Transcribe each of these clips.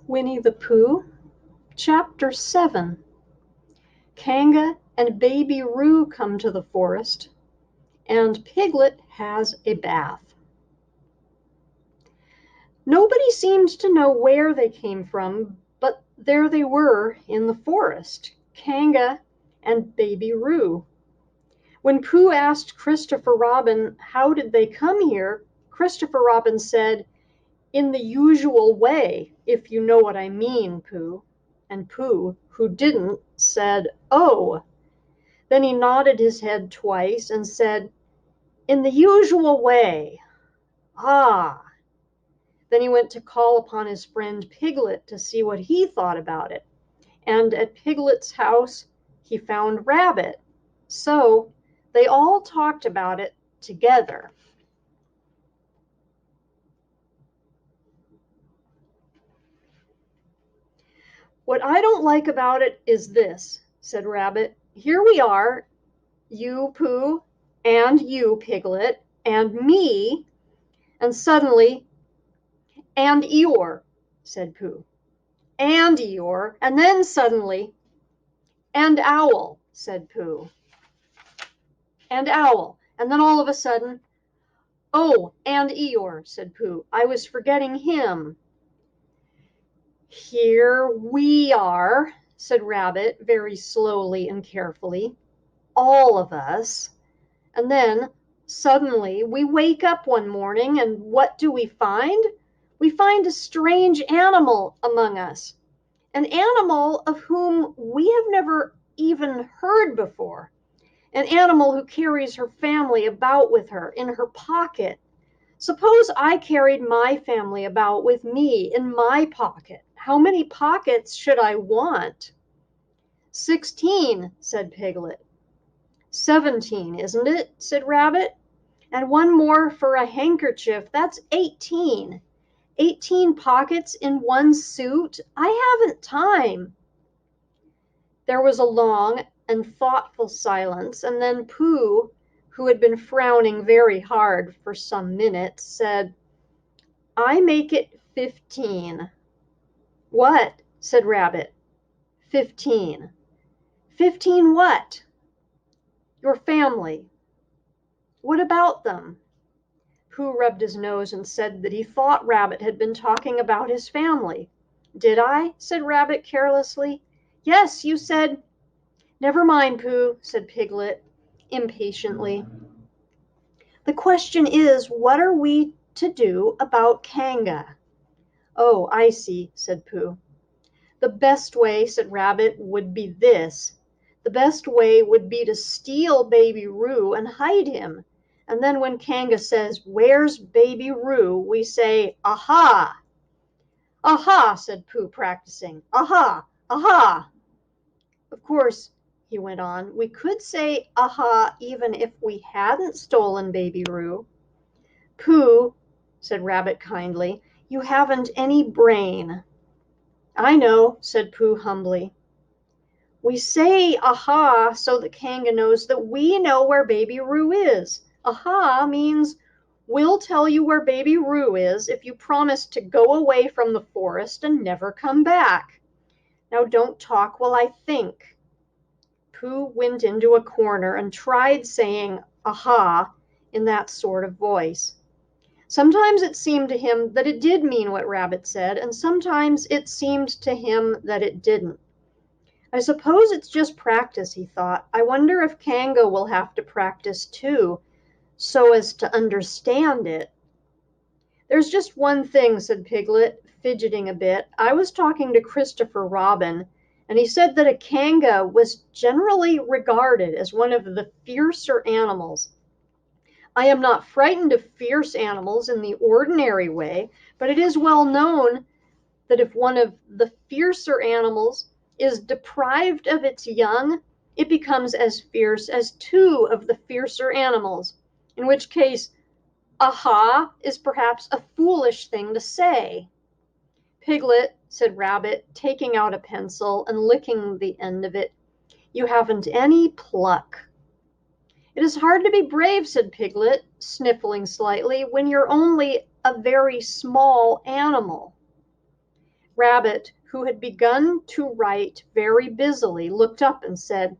Winnie-the-Pooh, Chapter 7. Kanga and Baby Roo come to the forest, and Piglet has a bath. Nobody seemed to know where they came from, but there they were in the forest, Kanga and Baby Roo. When Pooh asked Christopher Robin how did they come here, Christopher Robin said, "In the usual way, if you know what I mean, Pooh." And Pooh, who didn't, said, "Oh." Then he nodded his head twice and said, "In the usual way. Ah." Then he went to call upon his friend Piglet to see what he thought about it. And at Piglet's house, he found Rabbit. So they all talked about it together. "What I don't like about it is this," said Rabbit. "Here we are, you, Pooh, and you, Piglet, and me, and suddenly, and Eeyore," said Pooh. "And Eeyore, and then suddenly, and Owl," said Pooh. "And Owl, and then all of a sudden, oh, and Eeyore," said Pooh. "I was forgetting him." "Here we are," said Rabbit, very slowly and carefully, "all of us. And then, suddenly, we wake up one morning, and what do we find? We find a strange animal among us, an animal of whom we have never even heard before, an animal who carries her family about with her in her pocket. Suppose I carried my family about with me in my pocket. How many pockets should I want?" "16," said Piglet. "17, isn't it?" said Rabbit. "And one more for a handkerchief. That's 18. 18 pockets in one suit? I haven't time." There was a long and thoughtful silence, and then Pooh, who had been frowning very hard for some minutes, said, "I make it 15. "What?" said Rabbit. 15. 15 what?" "Your family." "What about them?" Pooh rubbed his nose and said that he thought Rabbit had been talking about his family. "Did I?" said Rabbit carelessly. "Yes, you said—" "Never mind, Pooh," said Piglet impatiently. "The question is, what are we to do about Kanga?" "Oh, I see," said Pooh. "The best way," said Rabbit, "would be this. The best way would be to steal Baby Roo and hide him. And then when Kanga says, 'Where's Baby Roo?' we say, 'Aha!'" "Aha!" said Pooh, practicing. "Aha! Aha!" "Of course," he went on, "we could say 'Aha!' even if we hadn't stolen Baby Roo." "Pooh," said Rabbit kindly, "you haven't any brain." "I know," said Pooh humbly. "We say 'Aha!' so that Kanga knows that we know where Baby Roo is. 'Aha!' means we'll tell you where Baby Roo is if you promise to go away from the forest and never come back. Now don't talk while I think." Pooh went into a corner and tried saying "Aha!" in that sort of voice. Sometimes it seemed to him that it did mean what Rabbit said, and sometimes it seemed to him that it didn't. "I suppose it's just practice," he thought. "I wonder if Kanga will have to practice too, so as to understand it." "There's just one thing," said Piglet, fidgeting a bit. "I was talking to Christopher Robin, and he said that a Kanga was generally regarded as one of the fiercer animals. I am not frightened of fierce animals in the ordinary way, but it is well known that if one of the fiercer animals is deprived of its young, it becomes as fierce as two of the fiercer animals, in which case, 'Aha!' is perhaps a foolish thing to say." "Piglet," said Rabbit, taking out a pencil and licking the end of it, "you haven't any pluck." "It is hard to be brave," said Piglet, sniffling slightly, "when you're only a very small animal." Rabbit, who had begun to write very busily, looked up and said,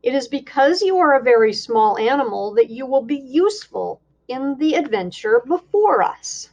"It is because you are a very small animal that you will be useful in the adventure before us."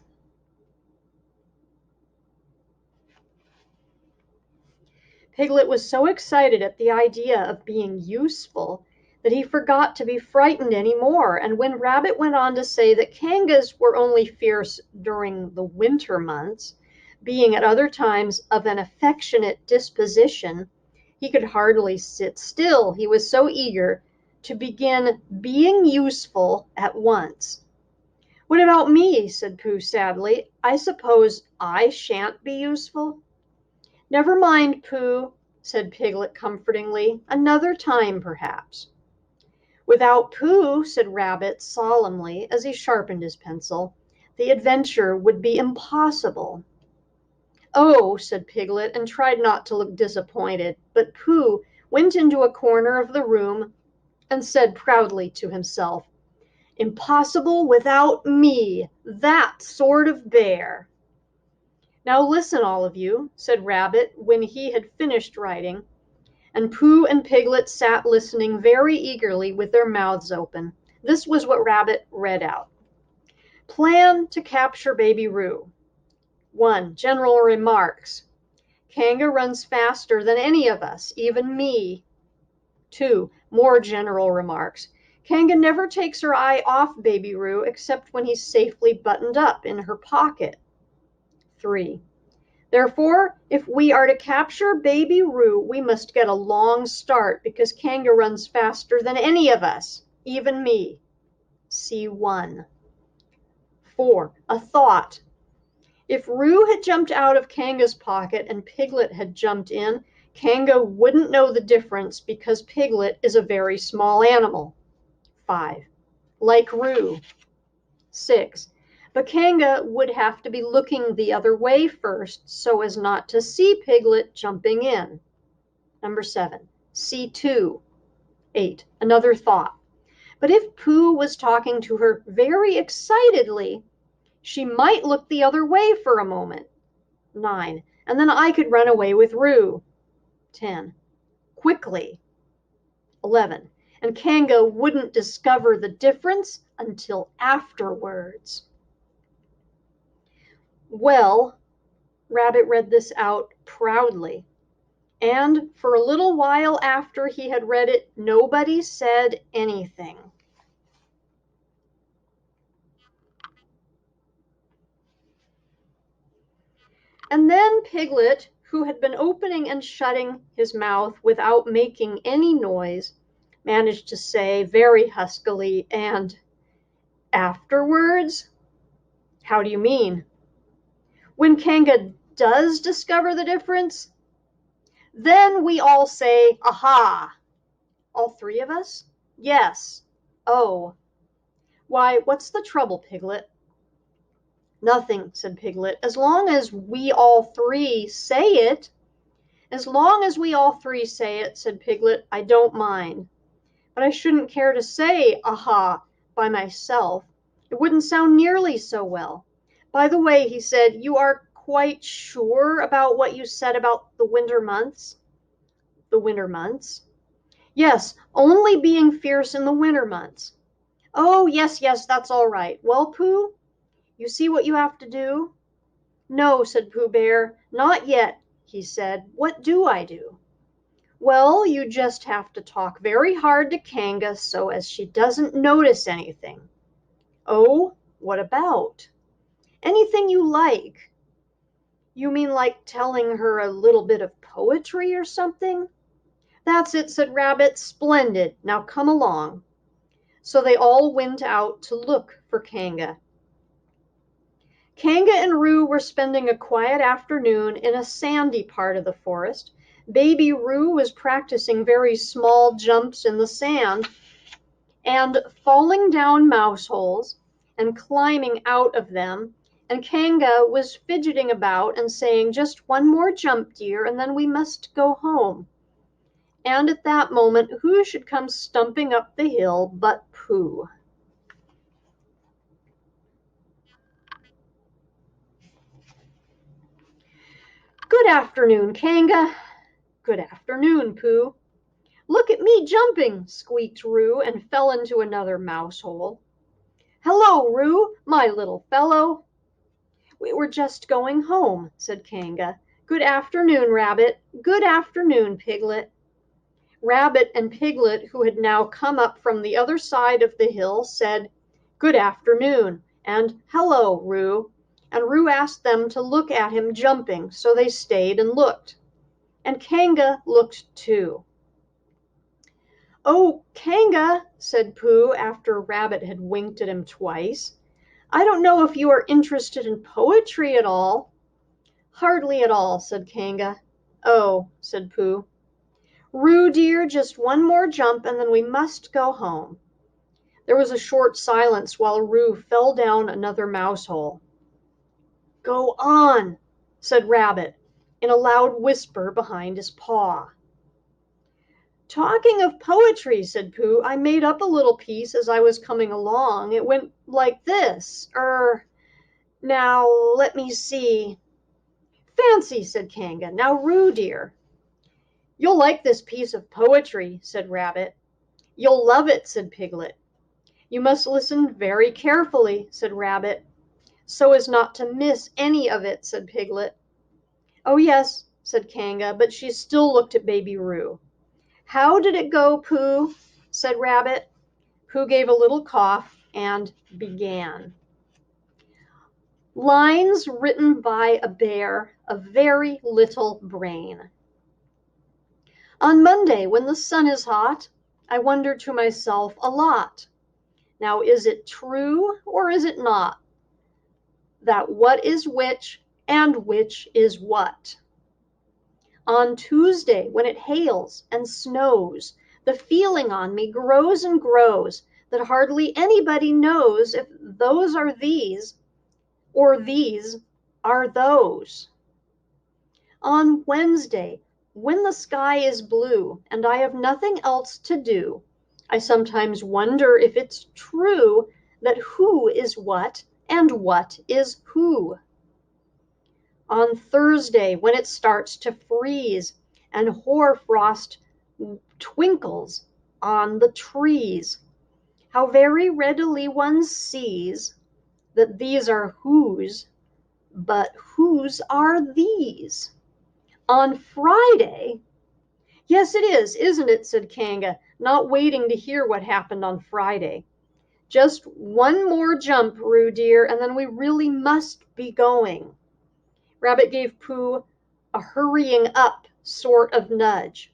Piglet was so excited at the idea of being useful that he forgot to be frightened any more, and when Rabbit went on to say that Kangas were only fierce during the winter months, being at other times of an affectionate disposition, he could hardly sit still, he was so eager to begin being useful at once. "What about me?" said Pooh sadly. "I suppose I shan't be useful?" "Never mind, Pooh," said Piglet comfortingly. "Another time, perhaps." "Without Pooh," said Rabbit solemnly, as he sharpened his pencil, "the adventure would be impossible." "Oh," said Piglet, and tried not to look disappointed, but Pooh went into a corner of the room and said proudly to himself, "Impossible without me, that sort of bear." "Now listen, all of you," said Rabbit when he had finished writing, and Pooh and Piglet sat listening very eagerly with their mouths open. This was what Rabbit read out. "Plan to capture Baby Roo. 1. General remarks. Kanga runs faster than any of us, even me. 2. More general remarks. Kanga never takes her eye off Baby Roo except when he's safely buttoned up in her pocket. 3. Therefore, if we are to capture Baby Roo, we must get a long start because Kanga runs faster than any of us, even me. C1. 4. A thought. If Roo had jumped out of Kanga's pocket and Piglet had jumped in, Kanga wouldn't know the difference because Piglet is a very small animal. 5. Like Roo. 6. But Kanga would have to be looking the other way first so as not to see Piglet jumping in. Number 7. C2. 8. Another thought. But if Pooh was talking to her very excitedly, she might look the other way for a moment. 9. And then I could run away with Roo. 10. Quickly. 11. And Kanga wouldn't discover the difference until afterwards. Well, Rabbit read this out proudly, and for a little while after he had read it, nobody said anything. And then Piglet, who had been opening and shutting his mouth without making any noise, managed to say very huskily, "And afterwards?" "How do you mean?" "When Kanga does discover the difference, then we all say, 'Aha!'" "All three of us?" "Yes." "Oh. Why, what's the trouble, Piglet?" "Nothing," said Piglet, "as long as we all three say it." "As long as we all three say it," said Piglet, "I don't mind. But I shouldn't care to say 'Aha!' by myself. It wouldn't sound nearly so well. By the way," he said, "you are quite sure about what you said about the winter months?" "The winter months?" "Yes, only being fierce in the winter months." "Oh, yes, yes, that's all right. Well, Pooh, you see what you have to do?" "No," said Pooh Bear, "not yet," he said. "What do I do?" "Well, you just have to talk very hard to Kanga so as she doesn't notice anything." "Oh, what about?" "Anything you like." "You mean like telling her a little bit of poetry or something?" "That's it," said Rabbit. "Splendid. Now come along." So they all went out to look for Kanga. Kanga and Roo were spending a quiet afternoon in a sandy part of the forest. Baby Roo was practicing very small jumps in the sand and falling down mouse holes and climbing out of them. And Kanga was fidgeting about and saying, "Just one more jump, dear, and then we must go home." And at that moment, who should come stumping up the hill but Pooh? Good afternoon, Kanga. Good afternoon, Pooh. Look at me jumping, squeaked Roo, and fell into another mouse hole. Hello, Roo, my little fellow. We were just going home, said Kanga. Good afternoon, Rabbit. Good afternoon, Piglet. Rabbit and Piglet, who had now come up from the other side of the hill, said, Good afternoon, and hello, Roo. And Roo asked them to look at him jumping, so they stayed and looked. And Kanga looked too. Oh, Kanga, said Pooh after Rabbit had winked at him twice, I don't know if you are interested in poetry at all. Hardly at all, said Kanga. Oh, said Pooh. Roo, dear, just one more jump and then we must go home. There was a short silence while Roo fell down another mouse hole. Go on, said Rabbit in a loud whisper behind his paw. Talking of poetry, said Pooh, I made up a little piece as I was coming along. It went like this. Now, let me see. Fancy, said Kanga. Now, Roo, dear. You'll like this piece of poetry, said Rabbit. You'll love it, said Piglet. You must listen very carefully, said Rabbit, so as not to miss any of it, said Piglet. Oh, yes, said Kanga, but she still looked at Baby Roo. How did it go, Pooh? Said Rabbit. Pooh gave a little cough and began. Lines written by a bear of very little brain. On Monday, when the sun is hot, I wonder to myself a lot. Now, is it true or is it not, that what is which and which is what? On Tuesday, when it hails and snows, the feeling on me grows and grows that hardly anybody knows if those are these or these are those. On Wednesday, when the sky is blue and I have nothing else to do, I sometimes wonder if it's true that who is what and what is who. On Thursday, when it starts to freeze and hoarfrost twinkles on the trees, how very readily one sees that these are whose, but whose are these? On Friday, yes, it is, isn't it, said Kanga, not waiting to hear what happened on Friday. Just one more jump, Roo dear, and then we really must be going. Rabbit gave Pooh a hurrying up sort of nudge.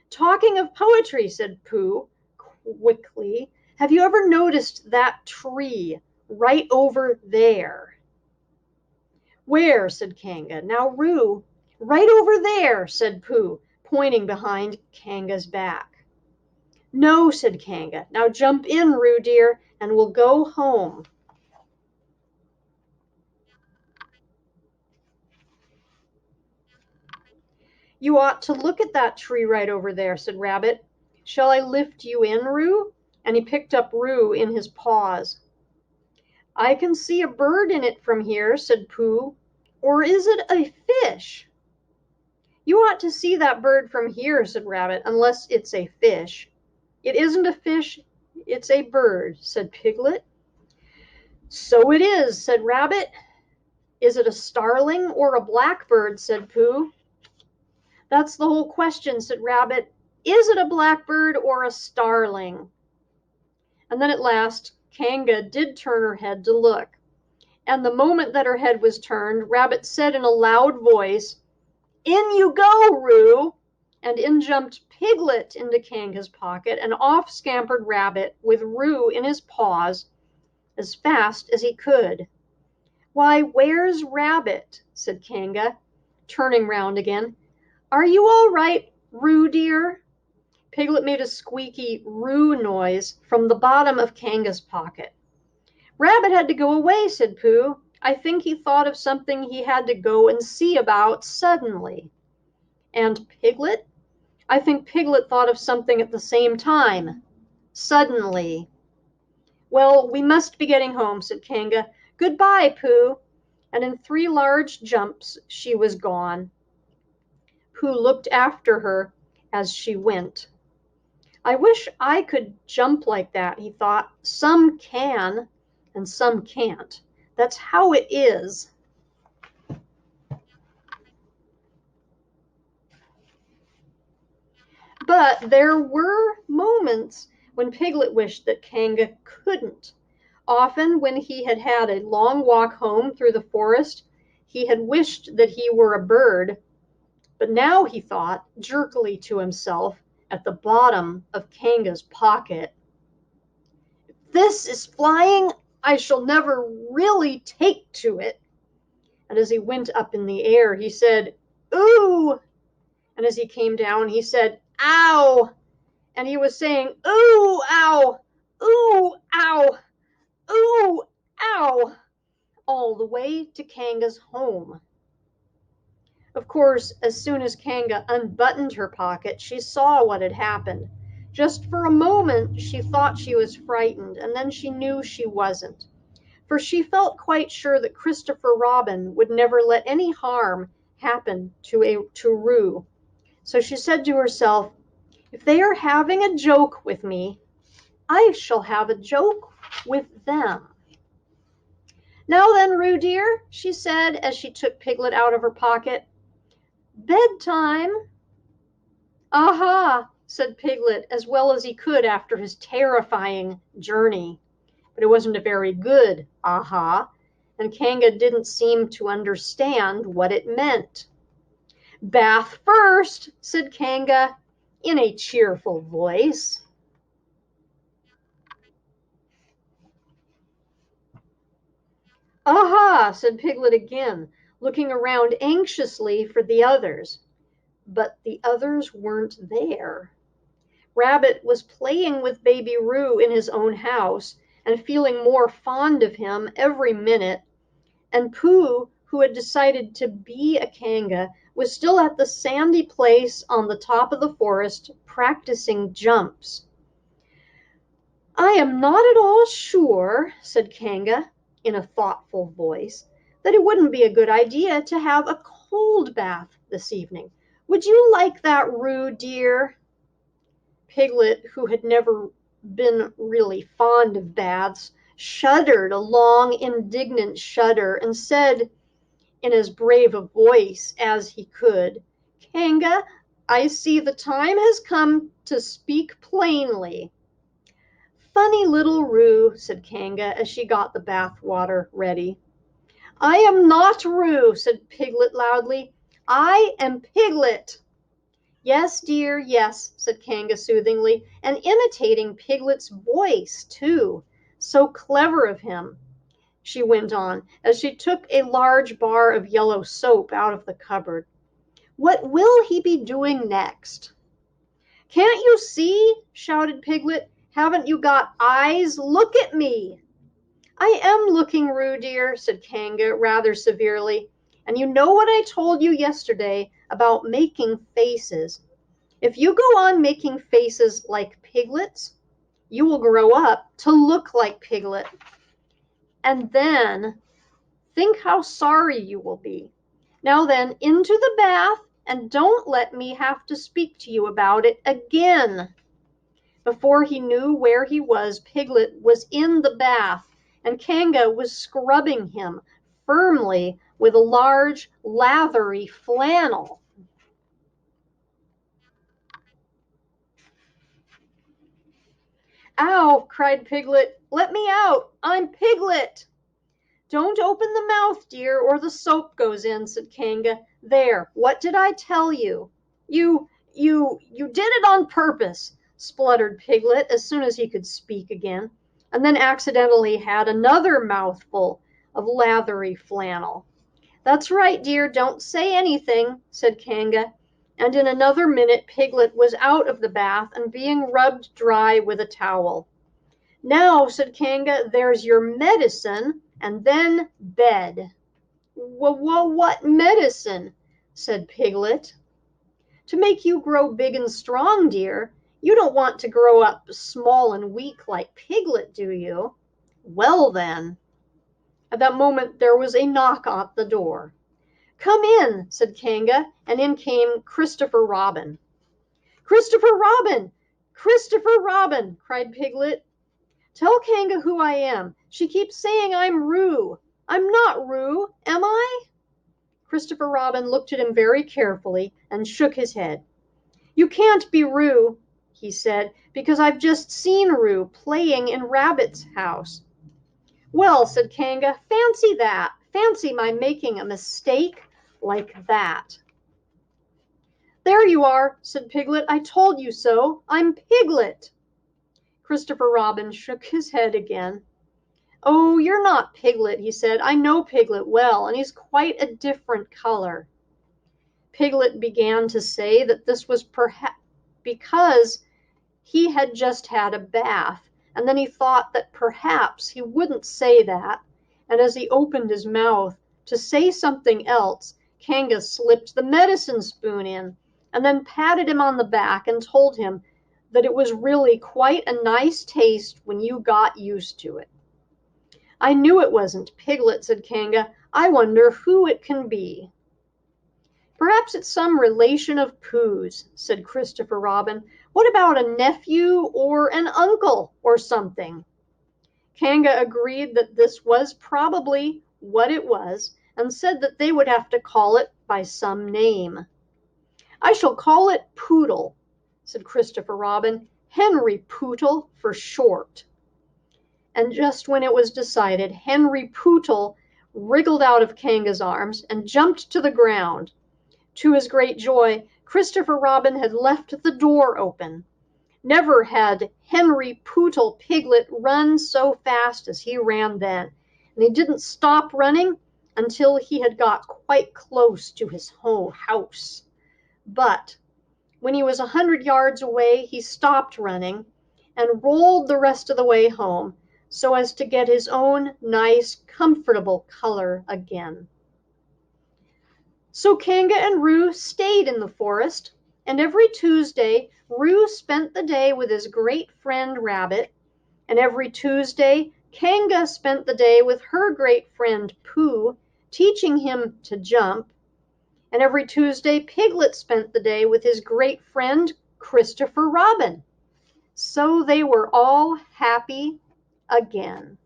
Talking of poetry, said Pooh quickly, have you ever noticed that tree right over there? Where? Said Kanga. Now, Roo, right over there, said Pooh, pointing behind Kanga's back. No, said Kanga. Now jump in, Roo dear, and we'll go home. You ought to look at that tree right over there, said Rabbit. Shall I lift you in, Roo? And he picked up Roo in his paws. I can see a bird in it from here, said Pooh. Or is it a fish? You ought to see that bird from here, said Rabbit, unless it's a fish. It isn't a fish, it's a bird, said Piglet. So it is, said Rabbit. Is it a starling or a blackbird, said Pooh. That's the whole question, said Rabbit. Is it a blackbird or a starling? And then at last, Kanga did turn her head to look. And the moment that her head was turned, Rabbit said in a loud voice, In you go, Roo! And in jumped Piglet into Kanga's pocket, and off scampered Rabbit with Roo in his paws as fast as he could. Why, where's Rabbit? Said Kanga, turning round again. Are you all right, Roo dear? Piglet made a squeaky Roo noise from the bottom of Kanga's pocket. Rabbit had to go away, said Pooh. I think he thought of something he had to go and see about suddenly. And Piglet? I think Piglet thought of something at the same time. Suddenly. Well, we must be getting home, said Kanga. Goodbye, Pooh. And in 3 large jumps she was gone. who looked after her as she went. I wish I could jump like that, he thought. Some can, and some can't. That's how it is. But there were moments when Piglet wished that Kanga couldn't. Often, when he had had a long walk home through the forest, he had wished that he were a bird. But now he thought, jerkily to himself, at the bottom of Kanga's pocket, "If this is flying, I shall never really take to it." And as he went up in the air, he said, "Ooh!" And as he came down, he said, "Ow!" And he was saying, "Ooh, ow! Ooh, ow! Ooh, ow!" all the way to Kanga's home. Of course, as soon as Kanga unbuttoned her pocket, she saw what had happened. Just for a moment, she thought she was frightened, and then she knew she wasn't. For she felt quite sure that Christopher Robin would never let any harm happen to Roo. So she said to herself, "If they are having a joke with me, I shall have a joke with them." "Now then, Roo dear," she said as she took Piglet out of her pocket, "bedtime." "Aha," said Piglet, as well as he could after his terrifying journey. But it wasn't a very good aha, and Kanga didn't seem to understand what it meant. "Bath first," said Kanga in a cheerful voice. "Aha," said Piglet again, looking around anxiously for the others. But the others weren't there. Rabbit was playing with Baby Roo in his own house and feeling more fond of him every minute, and Pooh, who had decided to be a Kanga, was still at the sandy place on the top of the forest practicing jumps. "I am not at all sure," said Kanga in a thoughtful voice, "that it wouldn't be a good idea to have a cold bath this evening. Would you like that, Roo dear?" Piglet, who had never been really fond of baths, shuddered a long, indignant shudder and said in as brave a voice as he could, "Kanga, I see the time has come to speak plainly." "Funny little Roo," said Kanga as she got the bath water ready. "I am not Roo," said Piglet loudly. "I am Piglet." "Yes, dear, yes," said Kanga soothingly, and imitating Piglet's voice, too. "So clever of him," she went on, as she took a large bar of yellow soap out of the cupboard. "What will he be doing next?" "Can't you see?" shouted Piglet. "Haven't you got eyes? Look at me." "I am looking, Roo dear," said Kanga rather severely. "And you know what I told you yesterday about making faces. If you go on making faces like Piglet's, you will grow up to look like Piglet. And then think how sorry you will be. Now then, into the bath, and don't let me have to speak to you about it again." Before he knew where he was, Piglet was in the bath, and Kanga was scrubbing him firmly with a large, lathery flannel. "Ow!" cried Piglet. "Let me out! I'm Piglet!" "Don't open the mouth, dear, or the soap goes in," said Kanga. "There, what did I tell you?" You did it on purpose," spluttered Piglet as soon as he could speak again, and then accidentally had another mouthful of lathery flannel. "That's right, dear, don't say anything," said Kanga, and in another minute Piglet was out of the bath and being rubbed dry with a towel. "Now," said Kanga, "there's your medicine, and then bed." What medicine?" said Piglet. "To make you grow big and strong, dear. You don't want to grow up small and weak like Piglet, do you? Well, then." At that moment there was a knock at the door. "Come in," said Kanga, and in came Christopher Robin. "Christopher Robin! Christopher Robin!" cried Piglet. "Tell Kanga who I am. She keeps saying I'm Roo. I'm not Roo, am I?" Christopher Robin looked at him very carefully and shook his head. "You can't be Roo," he said, "because I've just seen Roo playing in Rabbit's house." "Well," said Kanga, "fancy that. Fancy my making a mistake like that." "There you are," said Piglet. "I told you so. I'm Piglet." Christopher Robin shook his head again. "Oh, you're not Piglet," he said. "I know Piglet well, and he's quite a different color." Piglet began to say that this was perhaps because he had just had a bath, and then he thought that perhaps he wouldn't say that, and as he opened his mouth to say something else, Kanga slipped the medicine spoon in, and then patted him on the back and told him that it was really quite a nice taste when you got used to it. "I knew it wasn't Piglet," said Kanga. "I wonder who it can be." "Perhaps it's some relation of Pooh's," said Christopher Robin. "What about a nephew or an uncle or something?" Kanga agreed that this was probably what it was, and said that they would have to call it by some name. "I shall call it Poodle," said Christopher Robin. "Henry Pootle for short." And just when it was decided, Henry Pootle wriggled out of Kanga's arms and jumped to the ground. To his great joy, Christopher Robin had left the door open. Never had Henry Pootle Piglet run so fast as he ran then, and he didn't stop running until he had got quite close to his house. But when he was 100 yards away, he stopped running and rolled the rest of the way home so as to get his own nice, comfortable color again. So Kanga and Roo stayed in the forest, and every Tuesday Roo spent the day with his great friend Rabbit, and every Tuesday Kanga spent the day with her great friend Pooh, teaching him to jump, and every Tuesday Piglet spent the day with his great friend Christopher Robin. So they were all happy again.